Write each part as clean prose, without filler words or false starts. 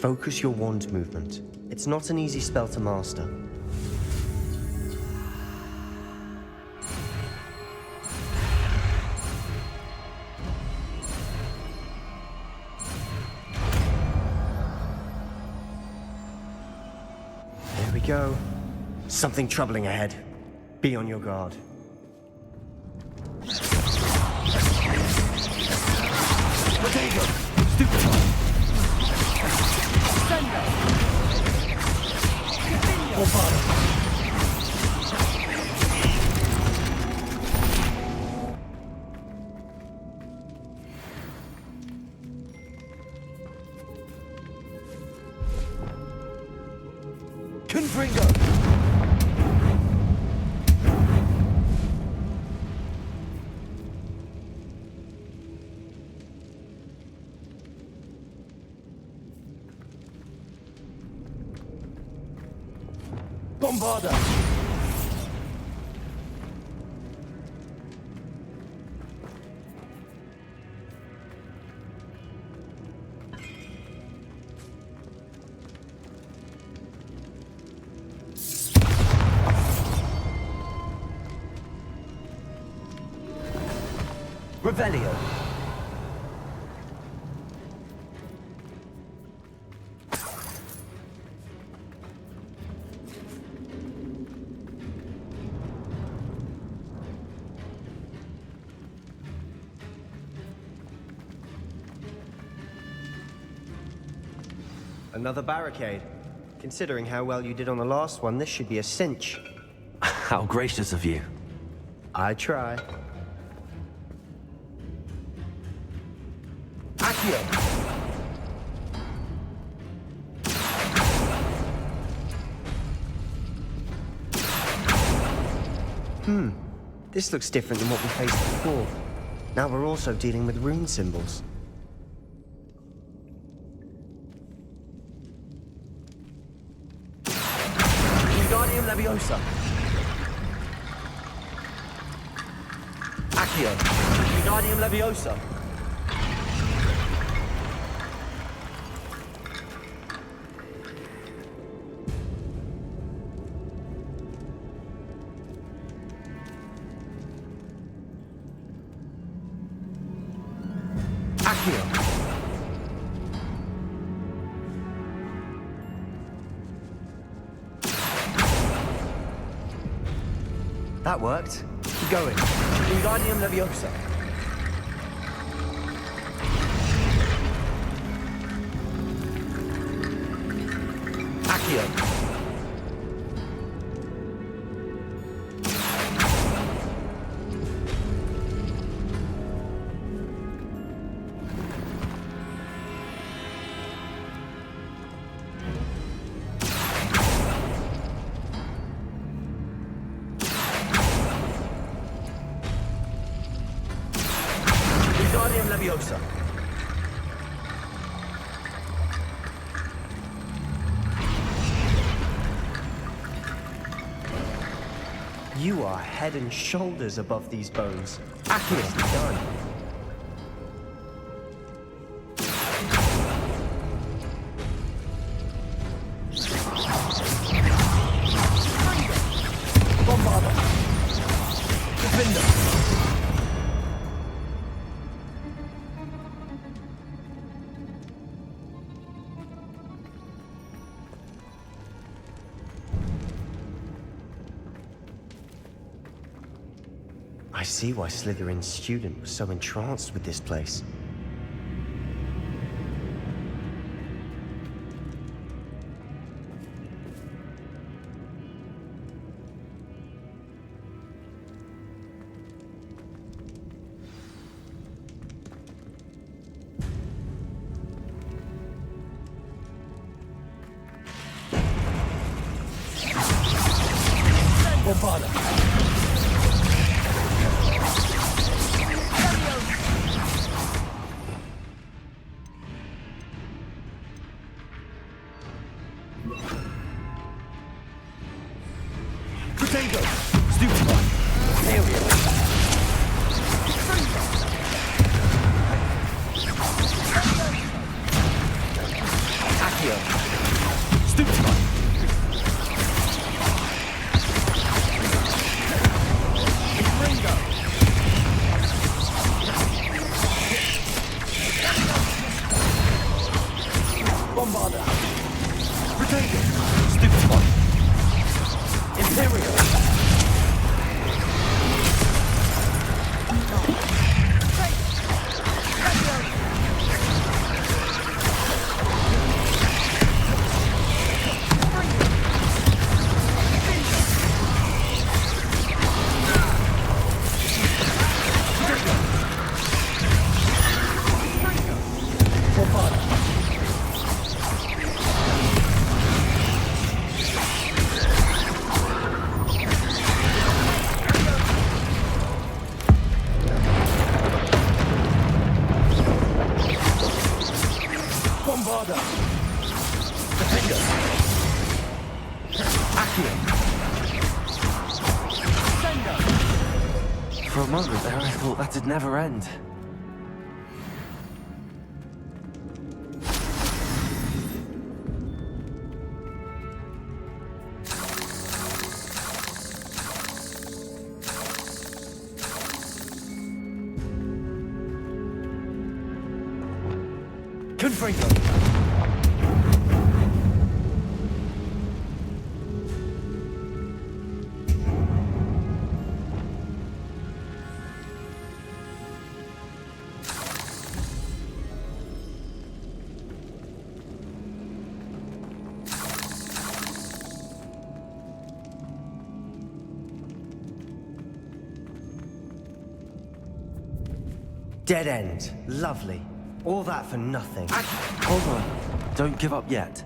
Focus your wand movement. It's not an easy spell to master. There we go. Something troubling ahead. Be on your guard. Potato! Stupid one! Confringo! Bombarda! Revelio. Another barricade. Considering how well you did on the last one, this should be a cinch. How gracious of you. I try. Accio! This looks different than what we faced before. Now we're also dealing with rune symbols. Wingardium Leviosa. Accio. Wingardium Leviosa. Accio. That worked. Keep going. Wingardium Leviosa. Accio. Wingardium Leviosa. You are head and shoulders above these bones. Accio. Done. Bombarda. Defender. I see why Slytherin's student was so entranced with this place. Bombarda. Potato! Stupid one! Area! Accio! For a moment there, I thought that'd never end. Confringo. Dead end. Lovely. All that for nothing. Hold on. Don't give up yet.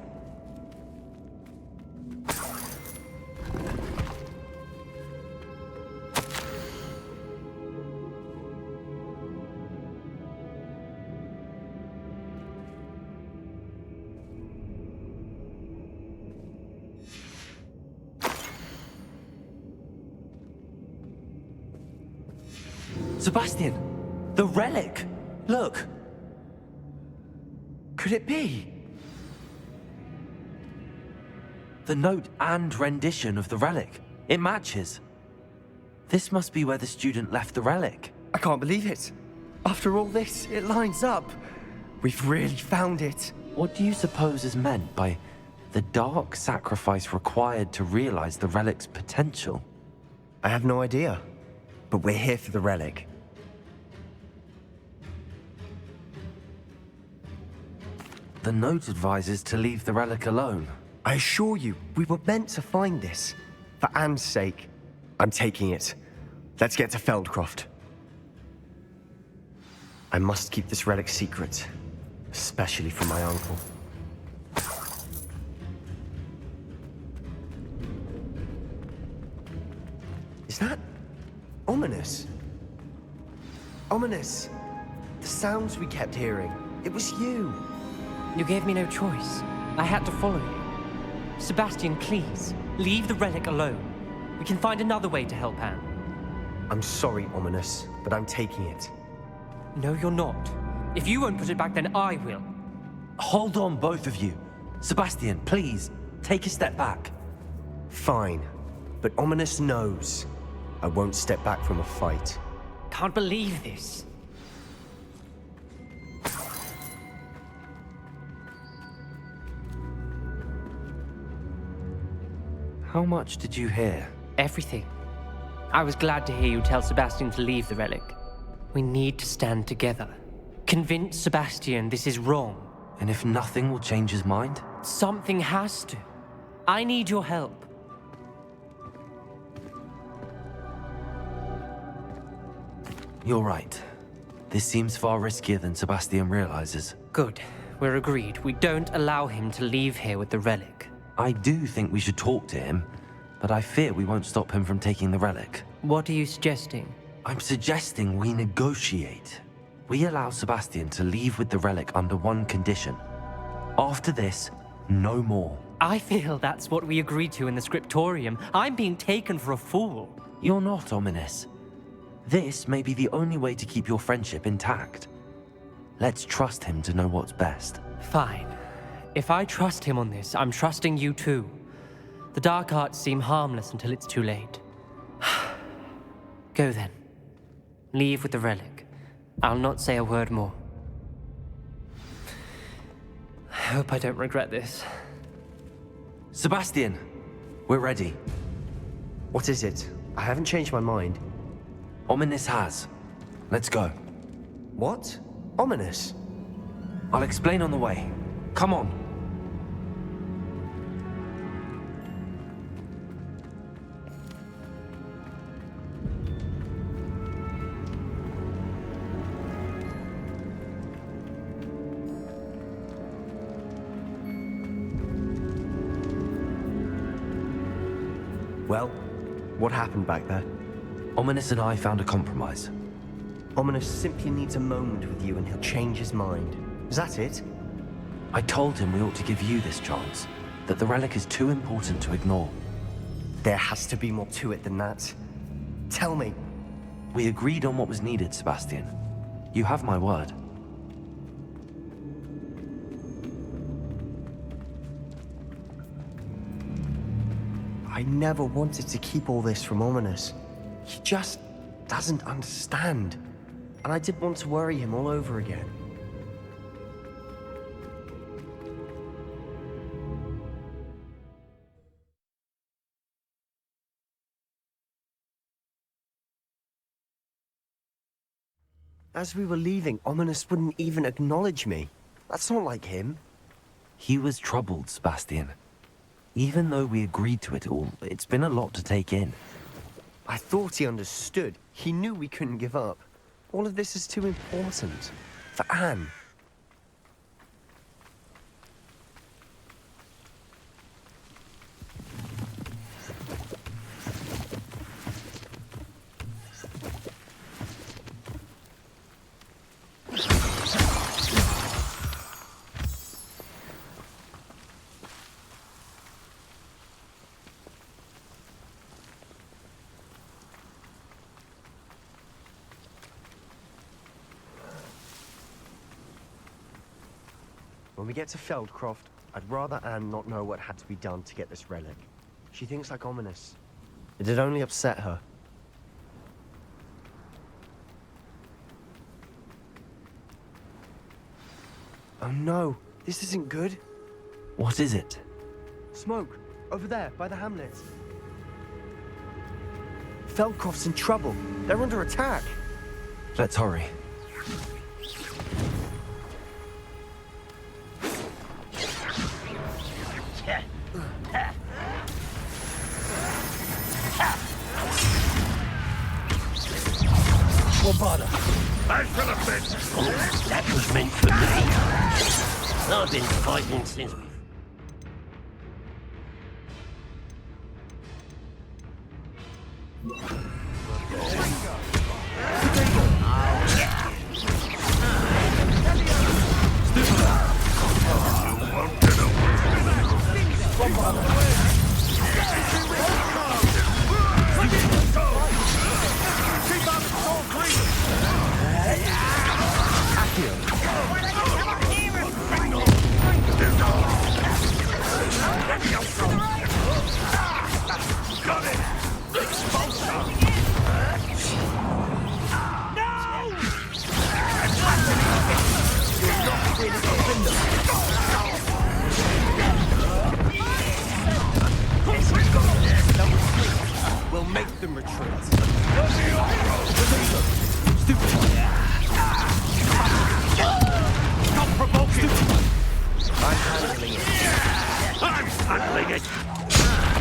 Sebastian! The relic! Look! Could it be? The note and rendition of the relic. It matches. This must be where the student left the relic. I can't believe it. After all this, it lines up. We've really found it. What do you suppose is meant by the dark sacrifice required to realize the relic's potential? I have no idea. But we're here for the relic. The note advises to leave the relic alone. I assure you, we were meant to find this. For Anne's sake. I'm taking it. Let's get to Feldcroft. I must keep this relic secret. Especially from my uncle. Is that ominous? Ominous. The sounds we kept hearing. It was you. You gave me no choice. I had to follow you. Sebastian, please, leave the relic alone. We can find another way to help Anne. I'm sorry, Ominous, but I'm taking it. No, you're not. If you won't put it back, then I will. Hold on, both of you. Sebastian, please, take a step back. Fine, but Ominous knows I won't step back from a fight. Can't believe this. How much did you hear? Everything. I was glad to hear you tell Sebastian to leave the relic. We need to stand together. Convince Sebastian this is wrong. And if nothing will change his mind? Something has to. I need your help. You're right. This seems far riskier than Sebastian realizes. Good. We're agreed. We don't allow him to leave here with the relic. I do think we should talk to him, but I fear we won't stop him from taking the relic. What are you suggesting? I'm suggesting we negotiate. We allow Sebastian to leave with the relic under one condition. After this, no more. I feel that's what we agreed to in the scriptorium. I'm being taken for a fool. You're not, Ominous. This may be the only way to keep your friendship intact. Let's trust him to know what's best. Fine. If I trust him on this, I'm trusting you too. The dark arts seem harmless until it's too late. Go then. Leave with the relic. I'll not say a word more. I hope I don't regret this. Sebastian, we're ready. What is it? I haven't changed my mind. Ominous has. Let's go. What? Ominous? I'll explain on the way. Come on. Well, what happened back there? Ominous and I found a compromise. Ominous simply needs a moment with you and he'll change his mind. Is that it? I told him we ought to give you this chance, that the relic is too important to ignore. There has to be more to it than that. Tell me. We agreed on what was needed, Sebastian. You have my word. I never wanted to keep all this from Ominous. He just doesn't understand. And I didn't want to worry him all over again. As we were leaving, Ominous wouldn't even acknowledge me. That's not like him. He was troubled, Sebastian. Even though we agreed to it all, it's been a lot to take in. I thought he understood. He knew we couldn't give up. All of this is too important. For Anne. When we get to Feldcroft, I'd rather Anne not know what had to be done to get this relic. She thinks like Ominous. It'd only upset her. Oh no, this isn't good. What is it? Smoke, over there, by the hamlet. Feldcroft's in trouble. They're under attack. Let's hurry. What bother? I shall have been. That was meant for me. I've been fighting since we... We'll make them retreat. Stop provoking! I'm handling it. I'm handling it!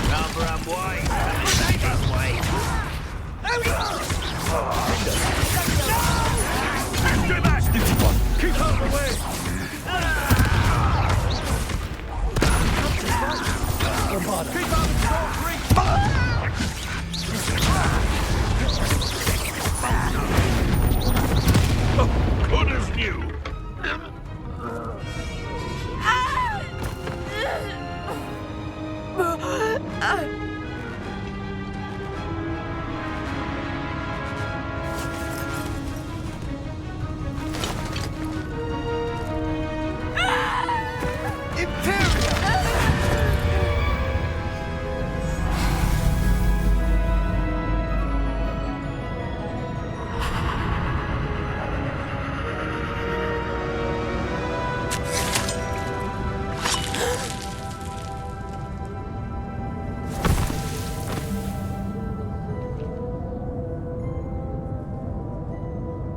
Number and way! This way! Do that, stupid one! Keep out of the way! What bother? Keep out of the reach! Oh, good as new!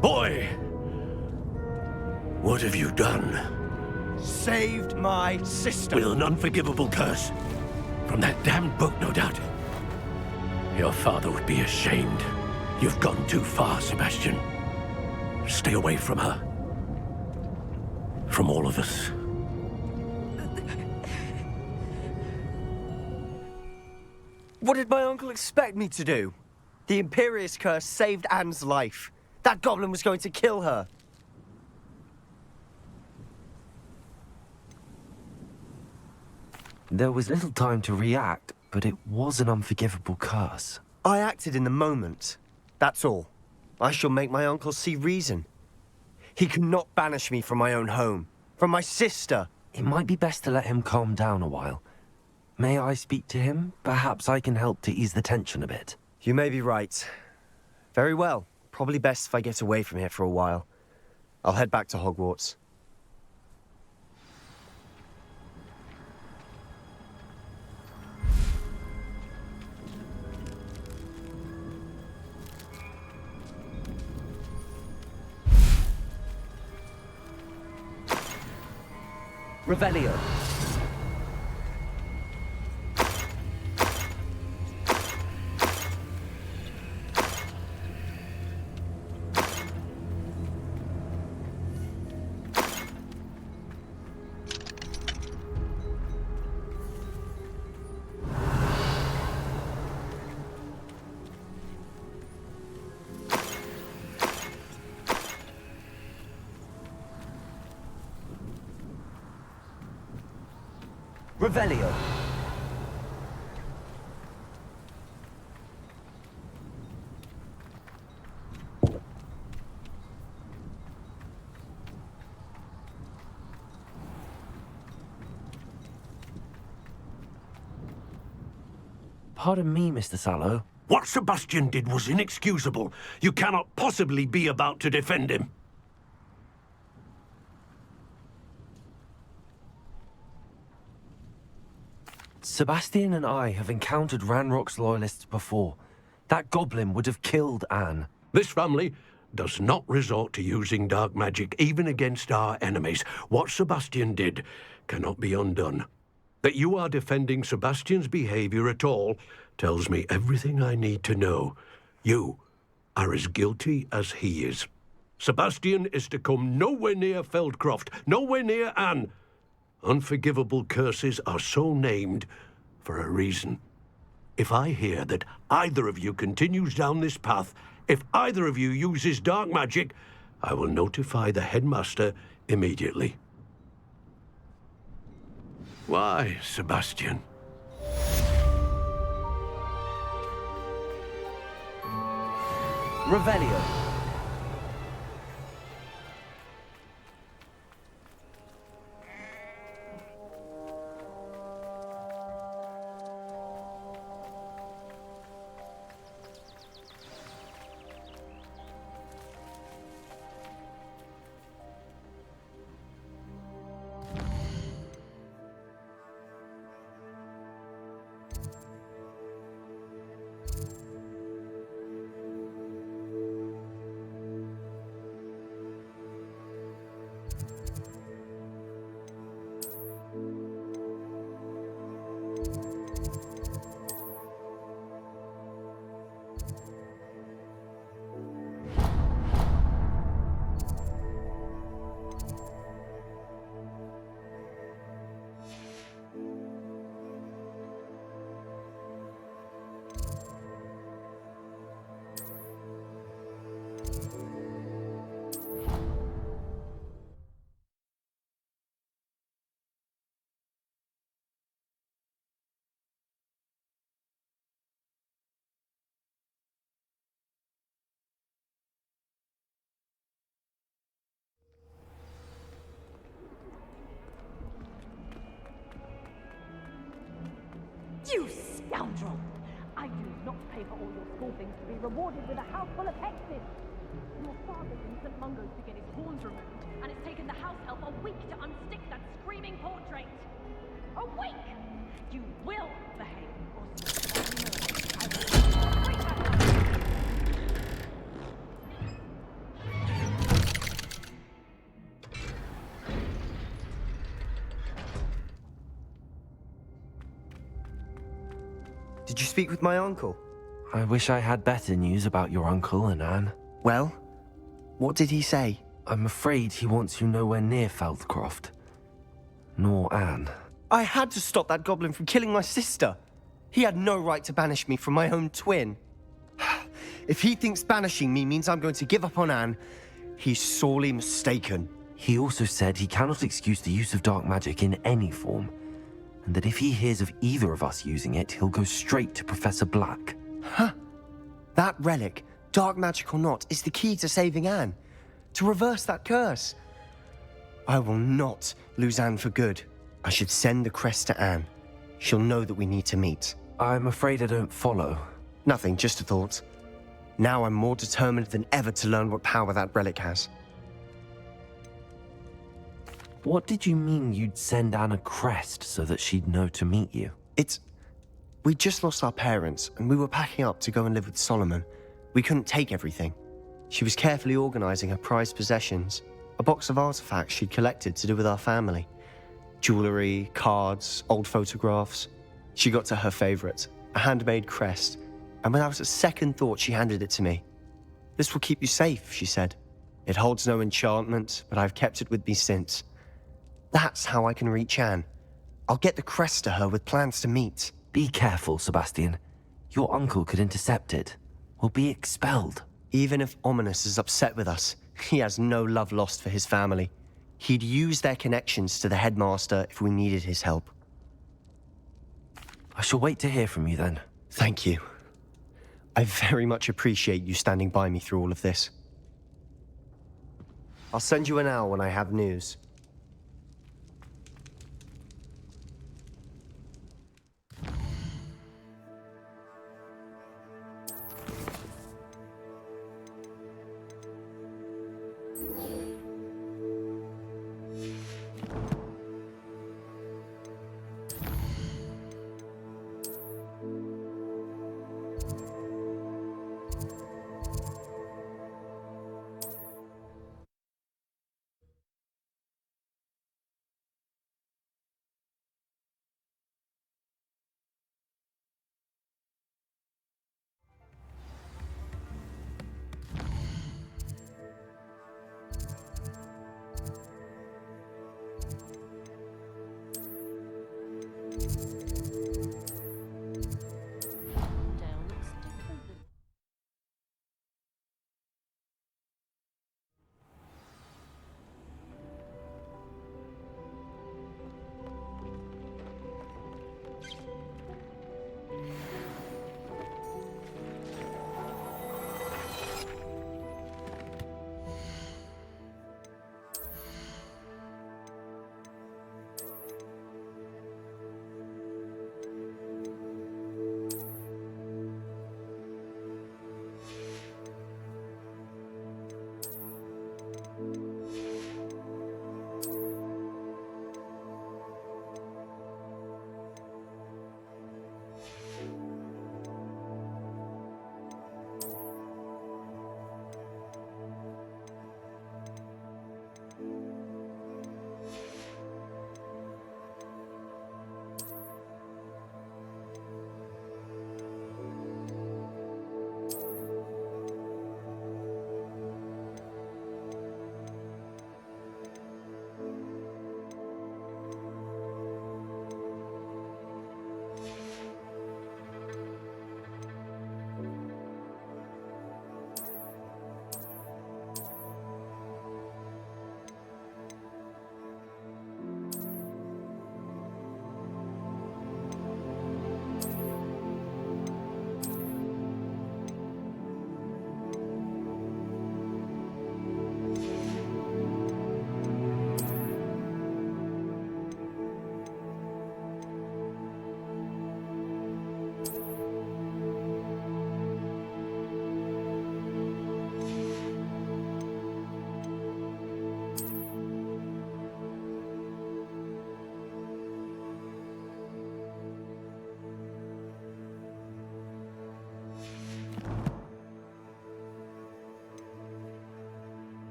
Boy! What have you done? Saved my sister. With an unforgivable curse. From that damned book, no doubt. Your father would be ashamed. You've gone too far, Sebastian. Stay away from her. From all of us. What did my uncle expect me to do? The Imperious curse saved Anne's life. That goblin was going to kill her. There was little time to react, but it was an unforgivable curse. I acted in the moment. That's all. I shall make my uncle see reason. He cannot banish me from my own home, from my sister. It might be best to let him calm down a while. May I speak to him? Perhaps I can help to ease the tension a bit. You may be right. Very well. Probably best if I get away from here for a while. I'll head back to Hogwarts. Revelio. Revelio. Pardon me, Mr. Sallow. What Sebastian did was inexcusable. You cannot possibly be about to defend him. Sebastian and I have encountered Ranrock's loyalists before. That goblin would have killed Anne. This family does not resort to using dark magic even against our enemies. What Sebastian did cannot be undone. That you are defending Sebastian's behavior at all tells me everything I need to know. You are as guilty as he is. Sebastian is to come nowhere near Feldcroft, nowhere near Anne. Unforgivable curses are so named for a reason. If I hear that either of you continues down this path, if either of you uses dark magic, I will notify the headmaster immediately. Why, Sebastian? Revelio. You scoundrel! I do not pay for all your school things to be rewarded with a house full of hexes! Your father's in St. Mungo's to get his horns removed, and it's taken the house elf a week to unstick that screaming portrait! A week! You will behave, or I will break that law. Did you speak with my uncle? I wish I had better news about your uncle and Anne. Well, what did he say? I'm afraid he wants you nowhere near Feldcroft. Nor Anne. I had to stop that goblin from killing my sister. He had no right to banish me from my own twin. If he thinks banishing me means I'm going to give up on Anne, he's sorely mistaken. He also said he cannot excuse the use of dark magic in any form, and that if he hears of either of us using it, he'll go straight to Professor Black. Huh? That relic Dark magic or not, is the key to saving Anne. To reverse that curse. I will not lose Anne for good. I should send the crest to Anne. She'll know that we need to meet. I'm afraid I don't follow. Nothing, just a thought. Now I'm more determined than ever to learn what power that relic has. What did you mean you'd send Anne a crest so that she'd know to meet you? We just lost our parents, and we were packing up to go and live with Solomon. We couldn't take everything. She was carefully organizing her prized possessions, a box of artifacts she'd collected to do with our family. Jewelry, cards, old photographs. She got to her favorite, a handmade crest, and without a second thought she handed it to me. "This will keep you safe," she said. "It holds no enchantment, but I've kept it with me since. That's how I can reach Anne. I'll get the crest to her with plans to meet." Be careful, Sebastian. Your uncle could intercept it. We'll be expelled. Even if Ominous is upset with us, he has no love lost for his family. He'd use their connections to the headmaster if we needed his help. I shall wait to hear from you then. Thank you. I very much appreciate you standing by me through all of this. I'll send you an hour when I have news.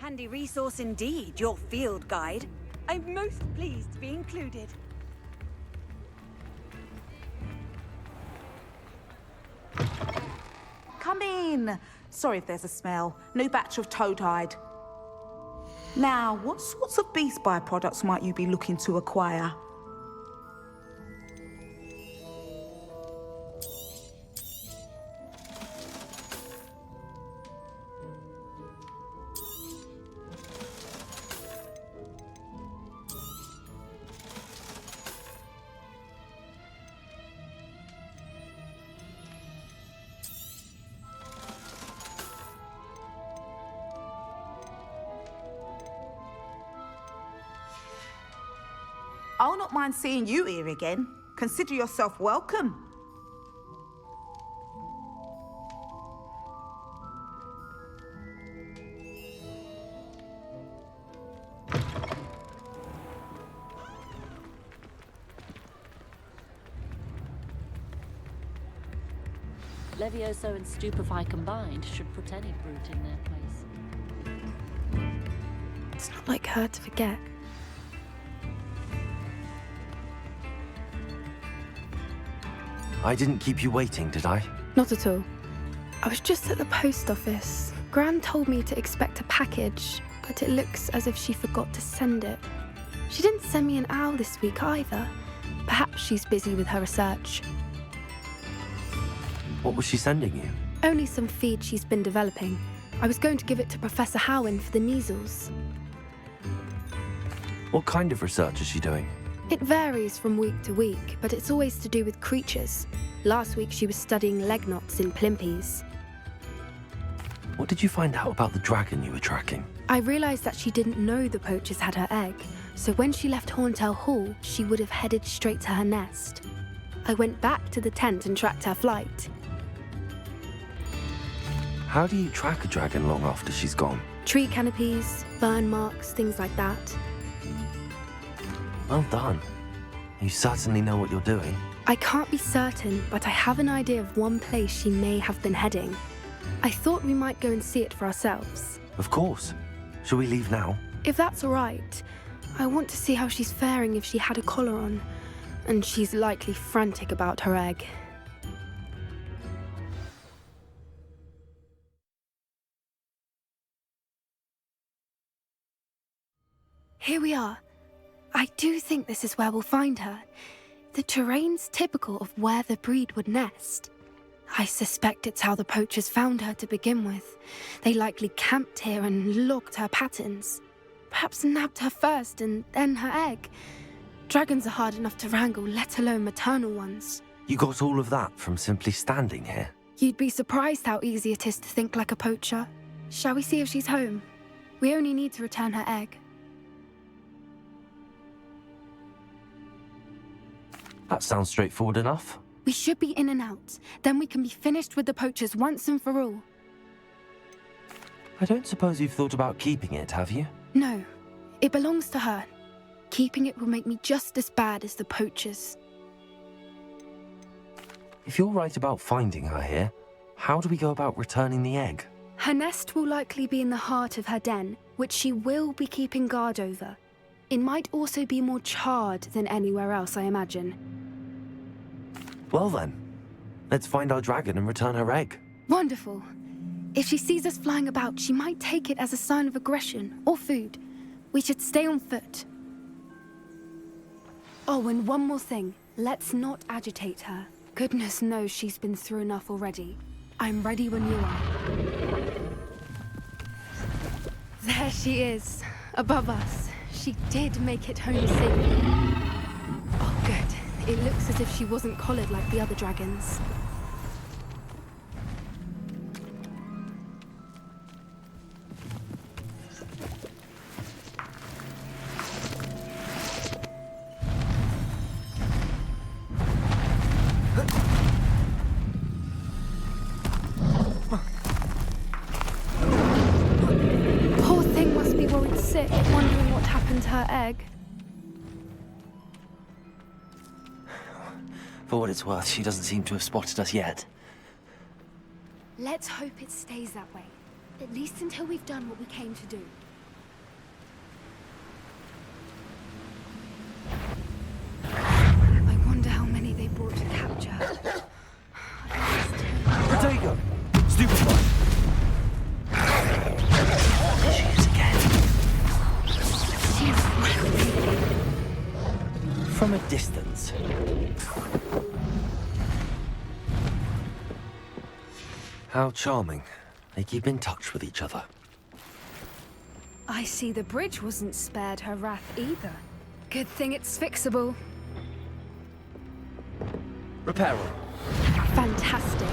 Handy resource indeed, your field guide. I'm most pleased to be included. Come in. Sorry if there's a smell. New batch of toad-hide. Now, what sorts of beast byproducts might you be looking to acquire? I'll not mind seeing you here again. Consider yourself welcome. Levioso and Stupefy combined should put any brute in their place. It's not like her to forget. I didn't keep you waiting, did I? Not at all. I was just at the post office. Gran told me to expect a package, but it looks as if she forgot to send it. She didn't send me an owl this week either. Perhaps she's busy with her research. What was she sending you? Only some feed she's been developing. I was going to give it to Professor Howin for the measles. What kind of research is she doing? It varies from week to week, but it's always to do with creatures. Last week she was studying leg knots in plimpies. What did you find out about the dragon you were tracking? I realised that she didn't know the poachers had her egg, so when she left Horntail Hall, she would have headed straight to her nest. I went back to the tent and tracked her flight. How do you track a dragon long after she's gone? Tree canopies, burn marks, things like that. Well done. You certainly know what you're doing. I can't be certain, but I have an idea of one place she may have been heading. I thought we might go and see it for ourselves. Of course. Shall we leave now? If that's all right. I want to see how she's faring if she had a collar on. And she's likely frantic about her egg. Here we are. I do think this is where we'll find her. The terrain's typical of where the breed would nest. I suspect it's how the poachers found her to begin with. They likely camped here and logged her patterns. Perhaps nabbed her first and then her egg. Dragons are hard enough to wrangle, let alone maternal ones. You got all of that from simply standing here? You'd be surprised how easy it is to think like a poacher. Shall we see if she's home? We only need to return her egg. That sounds straightforward enough. We should be in and out. Then we can be finished with the poachers once and for all. I don't suppose you've thought about keeping it, have you? No. It belongs to her. Keeping it will make me just as bad as the poachers. If you're right about finding her here, how do we go about returning the egg? Her nest will likely be in the heart of her den, which she will be keeping guard over. It might also be more charred than anywhere else, I imagine. Well then, let's find our dragon and return her egg. Wonderful. If she sees us flying about, she might take it as a sign of aggression or food. We should stay on foot. Oh, and one more thing. Let's not agitate her. Goodness knows she's been through enough already. I'm ready when you are. There she is, above us. She did make it home safely. Oh, good. It looks as if she wasn't collared like the other dragons. sick, wondering what happened to her egg. For what it's worth, she doesn't seem to have spotted us yet. Let's hope it stays that way. At least until we've done what we came to do. I wonder how many they brought to capture. Protego! Stupefy! There she is again. From a distance. How charming. They keep in touch with each other. I see the bridge wasn't spared her wrath either. Good thing it's fixable. Reparo. Fantastic.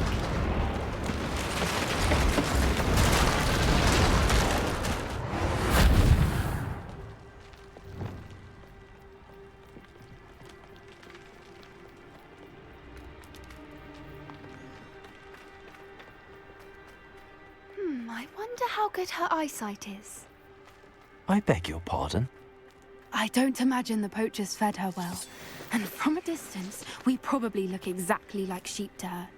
I wonder how good her eyesight is. I beg your pardon? I don't imagine the poachers fed her well. And from a distance, we probably look exactly like sheep to her.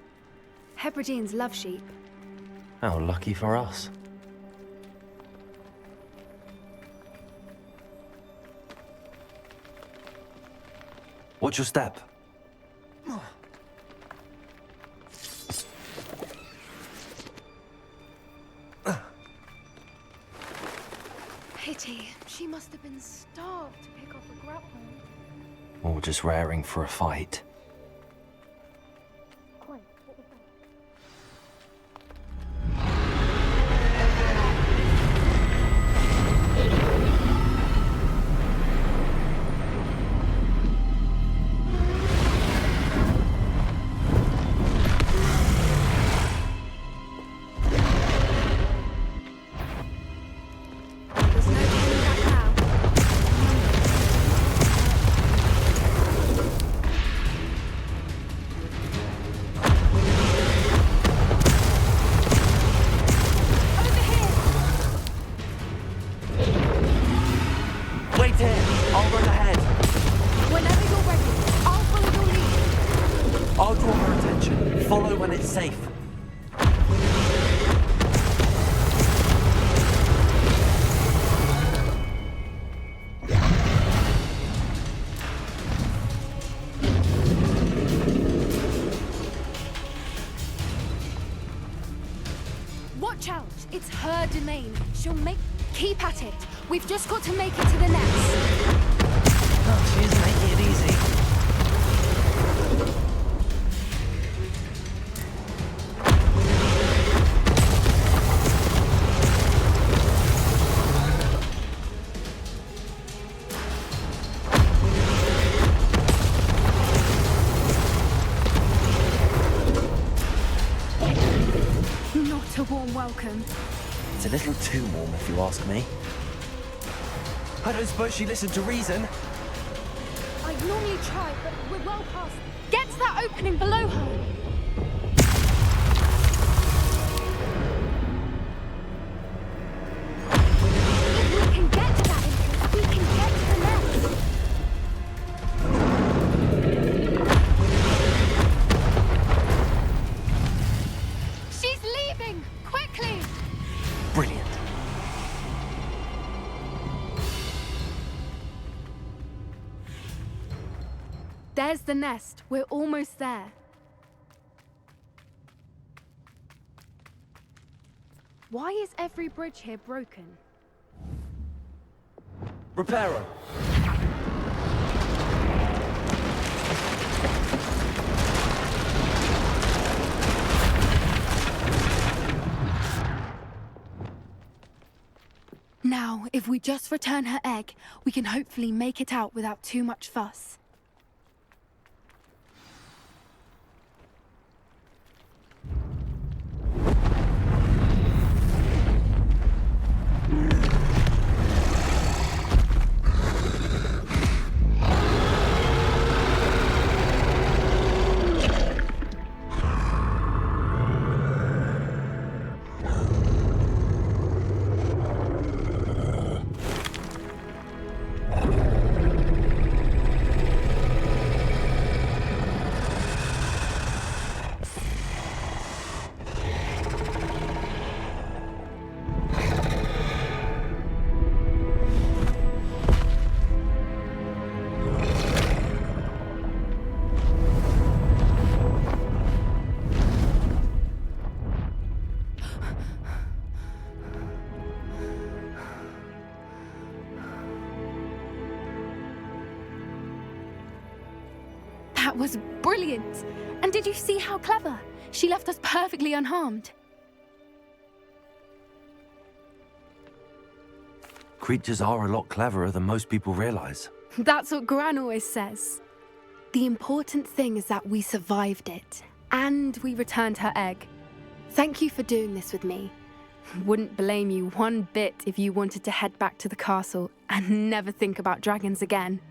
Hebrideans love sheep. How lucky for us. Watch your step. Pity. She must have been starved to pick off a grapple. Or just raring for a fight. Safe. Watch out! It's her domain. She'll make... Keep at it. We've just got to make it to the nest. Oh, she isn't making it easy. Welcome. It's a little too warm, if you ask me. I don't suppose she listened to reason. I'd normally try, but we're well past. Get to that opening below her. If we can get to that entrance, we can get to the nest. She's leaving! Quickly! Brilliant. There's the nest. We're almost there. Why is every bridge here broken? Reparo. Now, if we just return her egg, we can hopefully make it out without too much fuss. That was brilliant! And did you see how clever? She left us perfectly unharmed. Creatures are a lot cleverer than most people realize. That's what Gran always says. The important thing is that we survived it, and we returned her egg. Thank you for doing this with me. Wouldn't blame you one bit if you wanted to head back to the castle and never think about dragons again.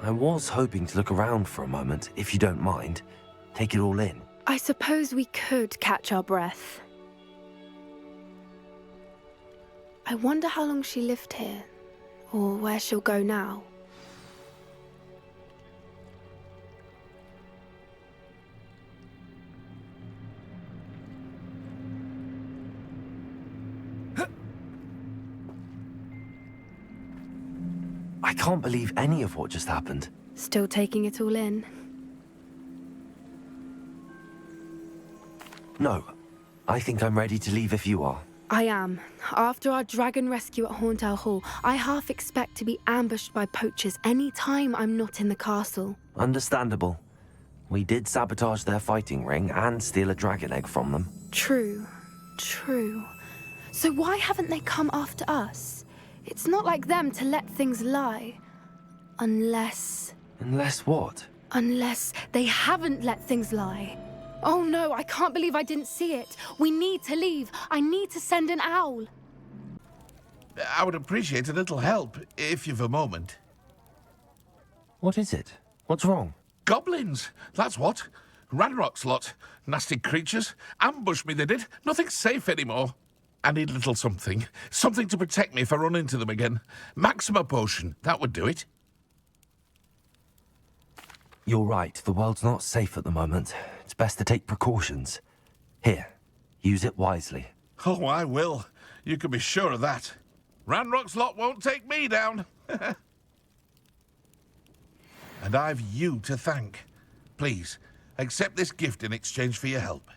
I was hoping to look around for a moment, if you don't mind. Take it all in. I suppose we could catch our breath. I wonder how long she lived here, or where she'll go now. I can't believe any of what just happened. Still taking it all in. No, I think I'm ready to leave if you are. I am. After our dragon rescue at Hauntel Hall, I half expect to be ambushed by poachers any time I'm not in the castle. Understandable. We did sabotage their fighting ring and steal a dragon egg from them. True. So why haven't they come after us? It's not like them to let things lie. Unless what? Unless they haven't let things lie. Oh no, I can't believe I didn't see it. We need to leave. I need to send an owl. I would appreciate a little help, if you've a moment. What is it? What's wrong? Goblins, that's what. Ranrock's lot. Nasty creatures. Ambushed me, they did. Nothing's safe anymore. I need a little something. Something to protect me if I run into them again. Maxima potion, that would do it. You're right, the world's not safe at the moment. It's best to take precautions. Here, use it wisely. Oh, I will. You can be sure of that. Ranrock's lot won't take me down. And I've you to thank. Please, accept this gift in exchange for your help.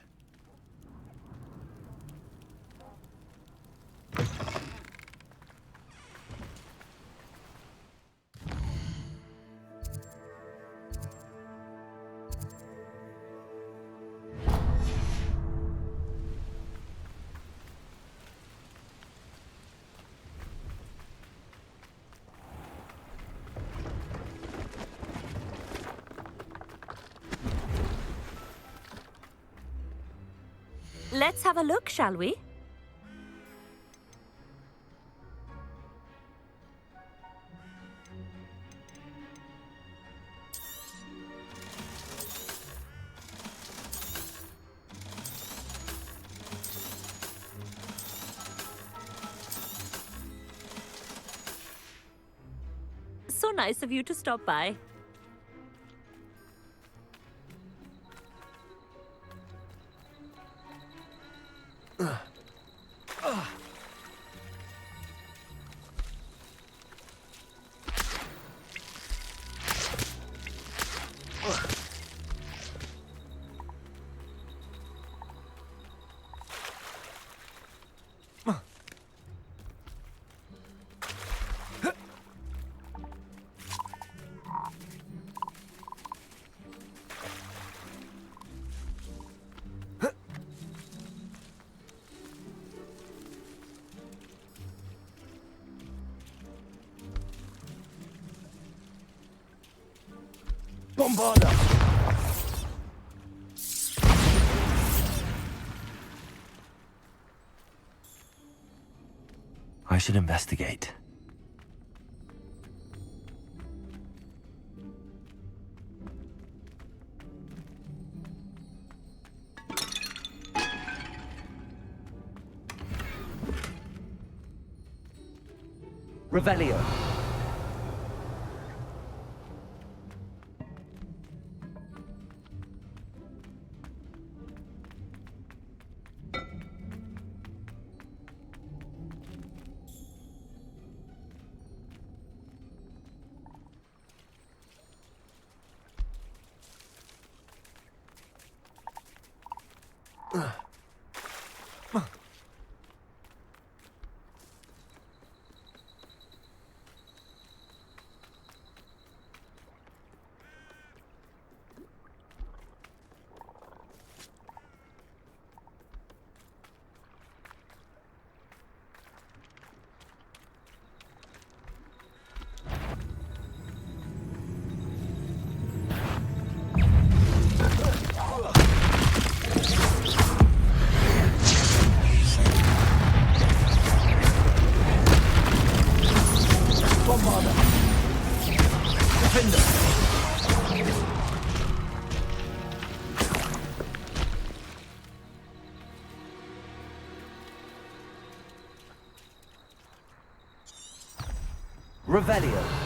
Let's have a look, shall we? So nice of you to stop by. Bombarda! I should investigate. Revelio. Bombarder! Defender! Revelio.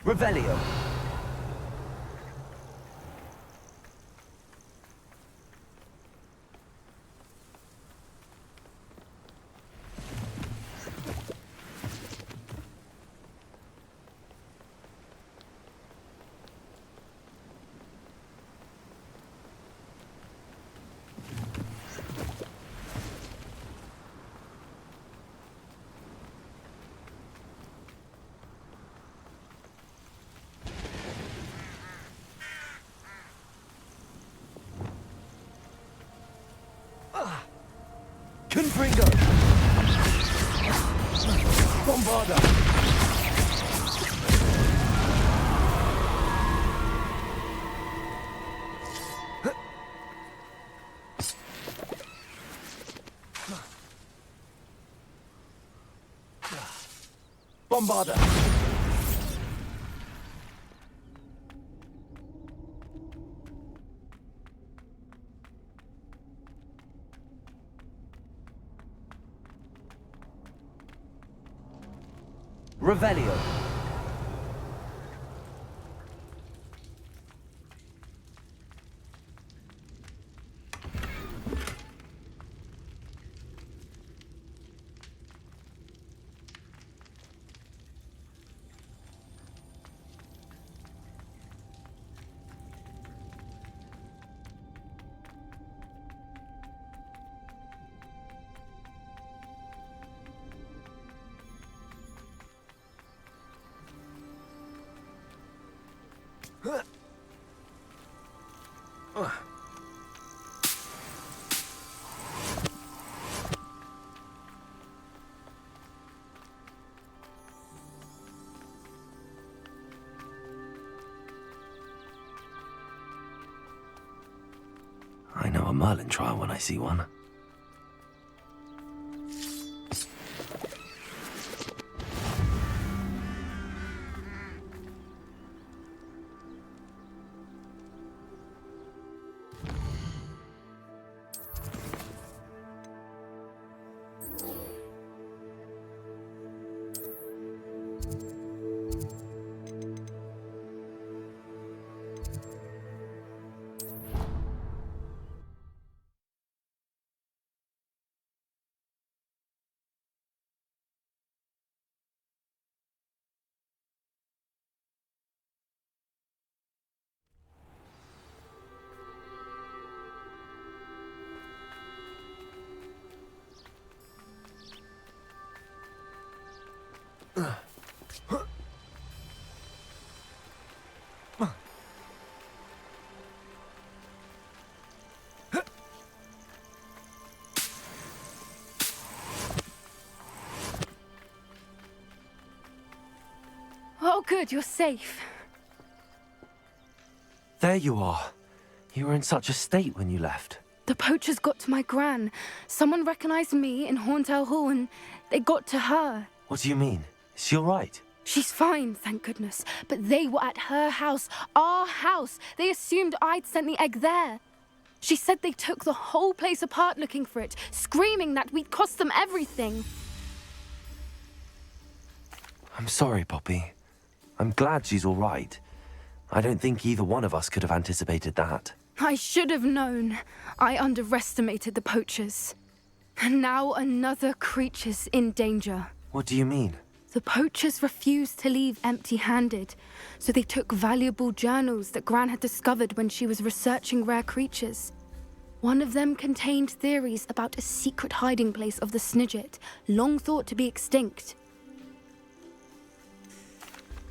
Revelio. Confringo! Bombarder! bombarder! Revelio. I know a Merlin trial when I see one. Oh, good, you're safe. There you are. You were in such a state when you left. The poachers got to my gran. Someone recognized me in Horntail Hall and they got to her. What do you mean? Is she all right? She's fine, thank goodness. But they were at her house, our house. They assumed I'd sent the egg there. She said they took the whole place apart looking for it, screaming that we'd cost them everything. I'm sorry, Poppy. I'm glad she's all right. I don't think either one of us could have anticipated that. I should have known. I underestimated the poachers. And now another creature's in danger. What do you mean? The poachers refused to leave empty-handed, so they took valuable journals that Gran had discovered when she was researching rare creatures. One of them contained theories about a secret hiding place of the Snidget, long thought to be extinct.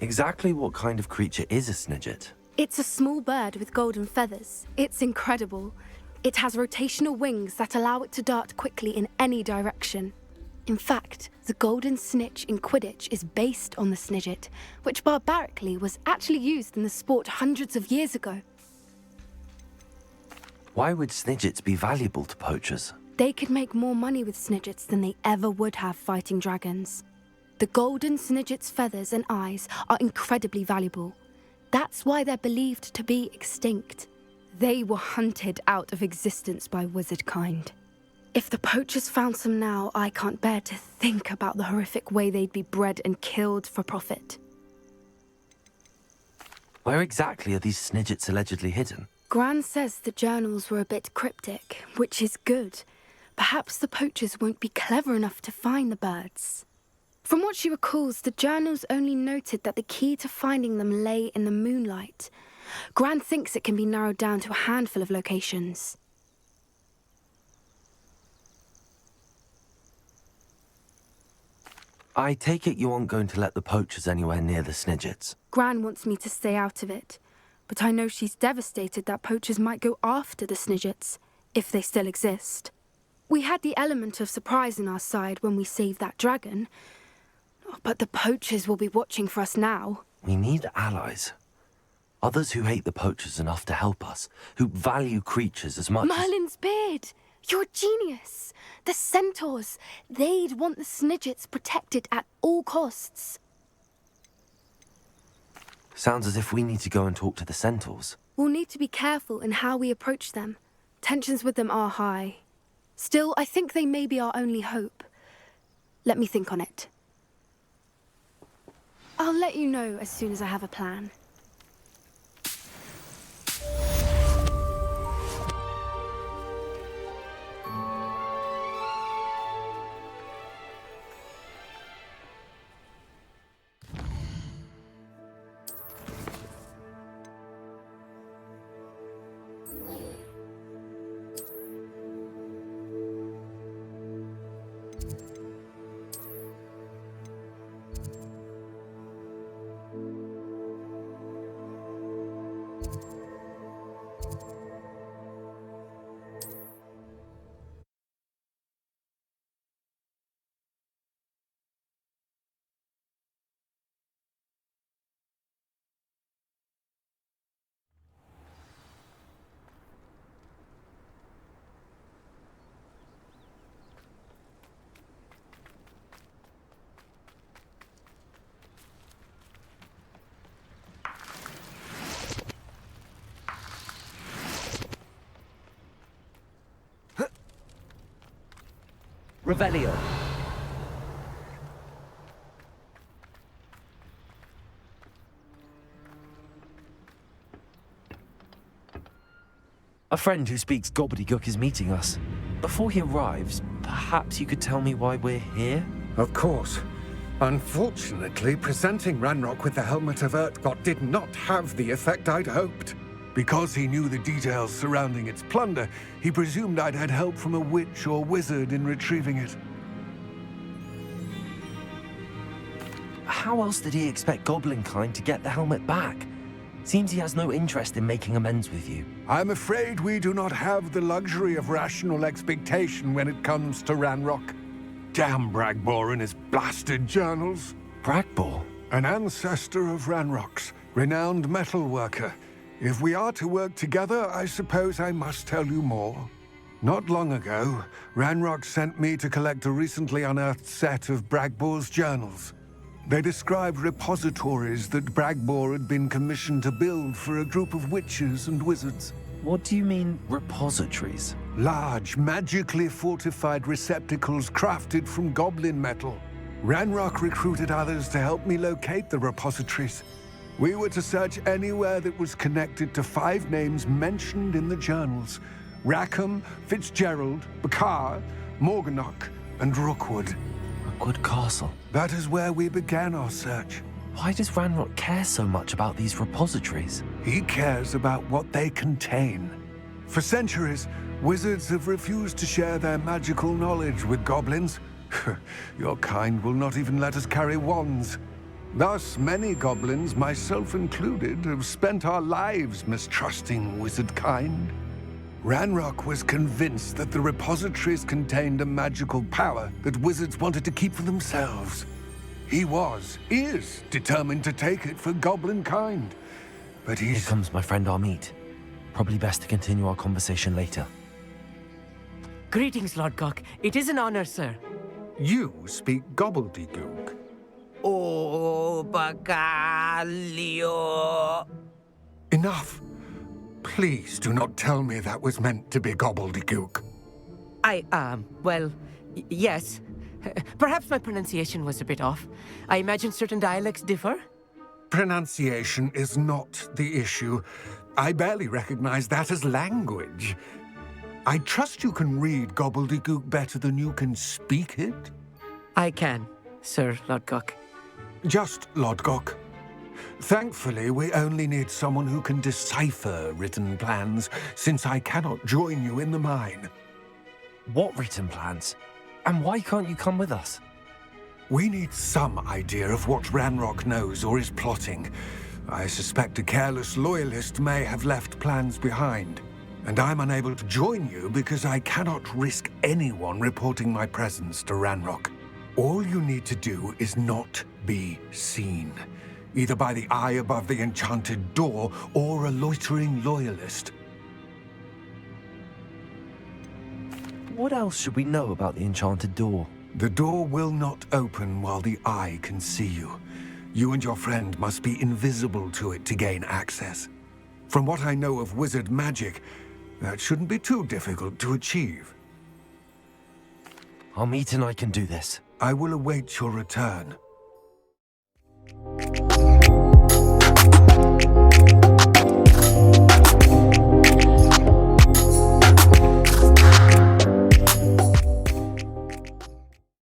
Exactly what kind of creature is a Snidget? It's a small bird with golden feathers. It's incredible. It has rotational wings that allow it to dart quickly in any direction. In fact, the golden snitch in Quidditch is based on the Snidget, which barbarically was actually used in the sport hundreds of years ago. Why would Snidgets be valuable to poachers? They could make more money with Snidgets than they ever would have fighting dragons. The golden Snidget's feathers and eyes are incredibly valuable. That's why they're believed to be extinct. They were hunted out of existence by wizard kind. If the poachers found some now, I can't bear to think about the horrific way they'd be bred and killed for profit. Where exactly are these Snidgets allegedly hidden? Gran says the journals were a bit cryptic, which is good. Perhaps the poachers won't be clever enough to find the birds. From what she recalls, the journals only noted that the key to finding them lay in the moonlight. Gran thinks it can be narrowed down to a handful of locations. I take it you aren't going to let the poachers anywhere near the Snidgets. Gran wants me to stay out of it, but I know she's devastated that poachers might go after the Snidgets, if they still exist. We had the element of surprise on our side when we saved that dragon, but the poachers will be watching for us now. We need allies. Others who hate the poachers enough to help us, who value creatures as much Merlin's beard! You're a genius! The centaurs! They'd want the Snidgets protected at all costs. Sounds as if we need to go and talk to the Centaurs. We'll need to be careful in how we approach them. Tensions with them are high. Still, I think they may be our only hope. Let me think on it. I'll let you know as soon as I have a plan. Revelio. A friend who speaks gobbledygook is meeting us. Before he arrives, perhaps you could tell me why we're here? Of course. Unfortunately, presenting Ranrock with the Helmet of Urtkot did not have the effect I'd hoped. Because he knew the details surrounding its plunder, he presumed I'd had help from a witch or wizard in retrieving it. How else did he expect Goblinkind to get the helmet back? Seems he has no interest in making amends with you. I'm afraid we do not have the luxury of rational expectation when it comes to Ranrock. Damn Bragbor and his blasted journals. Bragbor? An ancestor of Ranrock's, renowned metal worker. If we are to work together, I suppose I must tell you more. Not long ago, Ranrock sent me to collect a recently unearthed set of Bragbor's journals. They described repositories that Bragbor had been commissioned to build for a group of witches and wizards. What do you mean, repositories? Large, magically fortified receptacles crafted from goblin metal. Ranrock recruited others to help me locate the repositories. We were to search anywhere that was connected to 5 names mentioned in the journals: Rackham, Fitzgerald, Bakar, Morganach, and Rookwood. Rookwood Castle? That is where we began our search. Why does Ranrock care so much about these repositories? He cares about what they contain. For centuries, wizards have refused to share their magical knowledge with goblins. Your kind will not even let us carry wands. Thus, many goblins, myself included, have spent our lives mistrusting wizard kind. Ranrock was convinced that the repositories contained a magical power that wizards wanted to keep for themselves. He is determined to take it for goblin kind. But Here comes my friend Amit. Probably best to continue our conversation later. Greetings, Lord Cock. It is an honor, sir. You speak gobbledygook. Oh, Bacalio. Enough. Please do not tell me that was meant to be gobbledygook. Yes. Perhaps my pronunciation was a bit off. I imagine certain dialects differ. Pronunciation is not the issue. I barely recognize that as language. I trust you can read gobbledygook better than you can speak it? I can, Sir Lodgok. Just Lodgok. Thankfully, we only need someone who can decipher written plans, since I cannot join you in the mine. What written plans? And why can't you come with us? We need some idea of what Ranrock knows or is plotting. I suspect a careless loyalist may have left plans behind. And I'm unable to join you because I cannot risk anyone reporting my presence to Ranrock. All you need to do is not be seen, either by the eye above the enchanted door or a loitering loyalist. What else should we know about the enchanted door? The door will not open while the eye can see you. You and your friend must be invisible to it to gain access. From what I know of wizard magic, that shouldn't be too difficult to achieve. Our meet and I can do this. I will await your return.